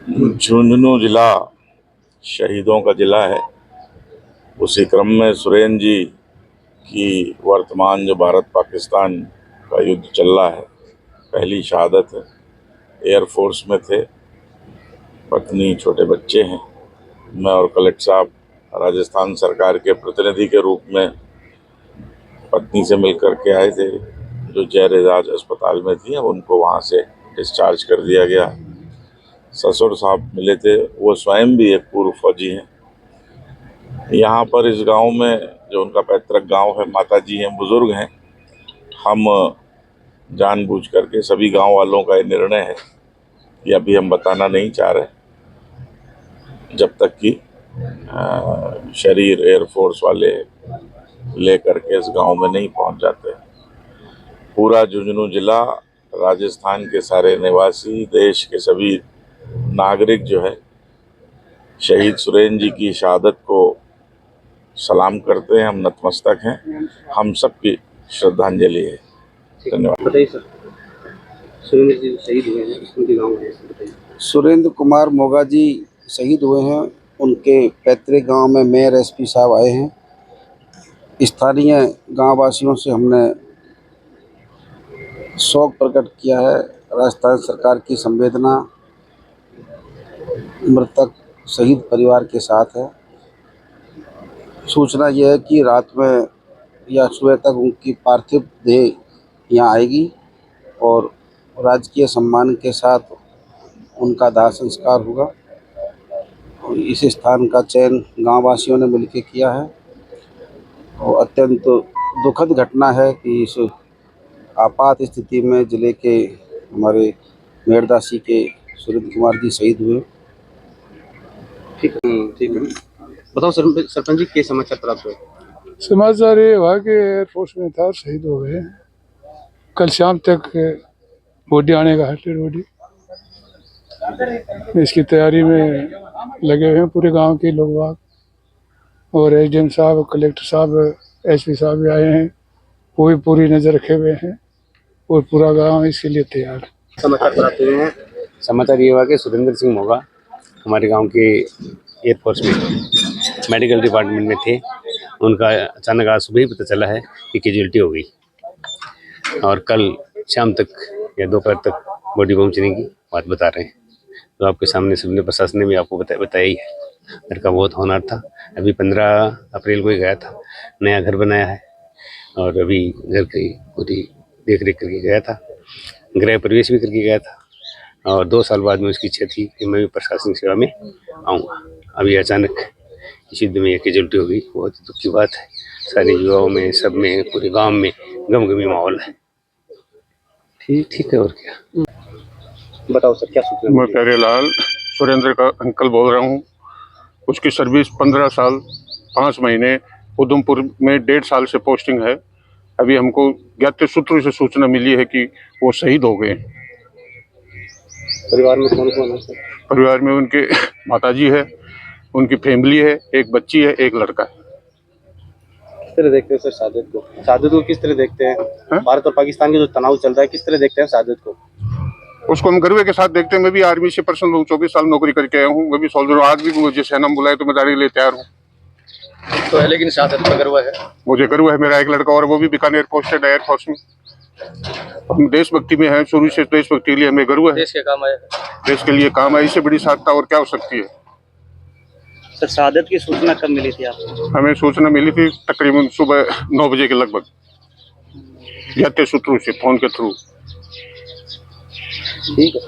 झुंझुनू जिला शहीदों का जिला है। उसी क्रम में सुरेंद्र जी की वर्तमान जो भारत पाकिस्तान का युद्ध चल रहा है, पहली शहादत है। एयरफोर्स में थे, पत्नी, छोटे बच्चे हैं। मैं और कलेक्टर साहब राजस्थान सरकार के प्रतिनिधि के रूप में पत्नी से मिलकर के आए थे, जो जयराज अस्पताल में थी। अब उनको वहाँ से डिस्चार्ज कर दिया गया। ससुर साहब मिले थे, वो स्वयं भी एक पूर्व फौजी हैं। यहाँ पर इस गांव में जो उनका पैतृक गांव है, माता जी हैं, बुजुर्ग हैं। हम जानबूझ करके सभी गांव वालों का ये निर्णय है कि अभी हम बताना नहीं चाह रहे जब तक कि शरीर एयरफोर्स वाले ले करके इस गांव में नहीं पहुंच जाते। पूरा झुंझुनू जिला, राजस्थान के सारे निवासी, देश के सभी नागरिक जो है शहीद सुरेंद्र जी की शहादत को सलाम करते हैं। हम नतमस्तक हैं। हम सबकी श्रद्धांजलि है। धन्यवाद। बताइए सर, सुरेंद्र जी शहीद हुए हैं, उनके गाँव में बताइए। सुरेंद्र कुमार मोगा जी शहीद हुए हैं। उनके पैतृक गांव में मेयर एसपी साहब आए हैं। स्थानीय गांव वासियों से हमने शोक प्रकट किया है। राजस्थान सरकार की संवेदना मृतक शहीद परिवार के साथ है। सूचना यह है कि रात में या सुबह तक उनकी पार्थिव देह यहाँ आएगी और राजकीय सम्मान के साथ उनका दाह संस्कार होगा। और इस स्थान का चयन गाँव वासियों ने मिलकर किया है और अत्यंत दुखद घटना है कि इस आपात स्थिति में जिले के हमारे मेड़दासी के सुरेंद्र कुमार जी शहीद हुए। ठीक है। बताओ सरपंच जी, क्या समाचार प्राप्त हुए? समाचार ये हुआ कि एयरफोर्स में था, शहीद हो गए। कल शाम तक बॉडी आने का है, डेड बॉडी। इसकी तैयारी में लगे हुए हैं पूरे गांव के लोग बाग, और एसडीएम साहब, कलेक्टर साहब, एसपी साहब भी आए हैं। वो भी पूरी नज़र रखे हुए हैं और पूरा गांव इसके लिए तैयार है। समाचार प्राप्त हुए हैं। समाचार ये हुआ कि सुरेंद्र सिंह मोगा हमारे गांव के एयरफोर्स में मेडिकल डिपार्टमेंट में थे। उनका अचानक आज सुबह ही पता चला है कि कैजुअल्टी हो गई, और कल शाम तक या दोपहर तक बॉडी पहुंचने की बात बता रहे हैं। तो आपके सामने सबने, प्रशासन ने भी आपको बताया ही है। लड़का बहुत होनहार था। अभी 15 अप्रैल को ही गया था, नया घर बनाया है और अभी घर की पूरी देख रेख करके गया था, गृह प्रवेश भी करके गया था। और 2 साल बाद में उसकी इच्छा थी कि मैं भी प्रशासनिक सेवा में आऊँगा। अभी अचानक इस युद्ध में यह कैजुअल्टी हो गई। बहुत दुख की बात है। सारे युवाओं में, सब में, पूरे गांव में गमगमी माहौल है। ठीक है, और क्या बताओ सर, क्या सूचना? मैं प्यारेलाल सुरेंद्र का अंकल बोल रहा हूँ। उसकी सर्विस 15 साल 5 महीने, उधमपुर में 1.5 साल से पोस्टिंग है। अभी हमको ज्ञात सूत्रों से सूचना मिली है कि वो शहीद हो गए। परिवार में कौन कौन है सर? परिवार में उनके माताजी है, उनकी फैमिली है, एक बच्ची है, एक लड़का है। किस तरह देखते हैं सर शहादत को? शहादत को किस तरह देखते हैं? भारत और पाकिस्तान के जो तनाव चल रहा है, किस तरह देखते हैं शहादत को? उसको हम गर्व के साथ देखते हैं। मैं भी आर्मी से पर्सनल 24 साल नौकरी करके आया हूँ। मैं भी सोल्जर, आज भी मुझे सेना में बुलाए तो मैं दाढ़ी ले तैयार हूँ। तो है, लेकिन शहादत का गर्व है। मुझे गर्व है। मेरा एक लड़का और वो भी बीकानेर पोस्टेड है एयरफोर्स में। हम देशभक्ति में हैं, शुरू से देशभक्ति के लिए हमें गर्व है। देश के काम आए, देश के लिए काम है। इससे बड़ी साधता और क्या हो सकती है? सर शहादत की सूचना कब मिली थी आपको? हमें सूचना मिली थी तकरीबन सुबह 9 बजे के लगभग, ज्ञात सूत्रों से, फोन के थ्रू। ठीक है।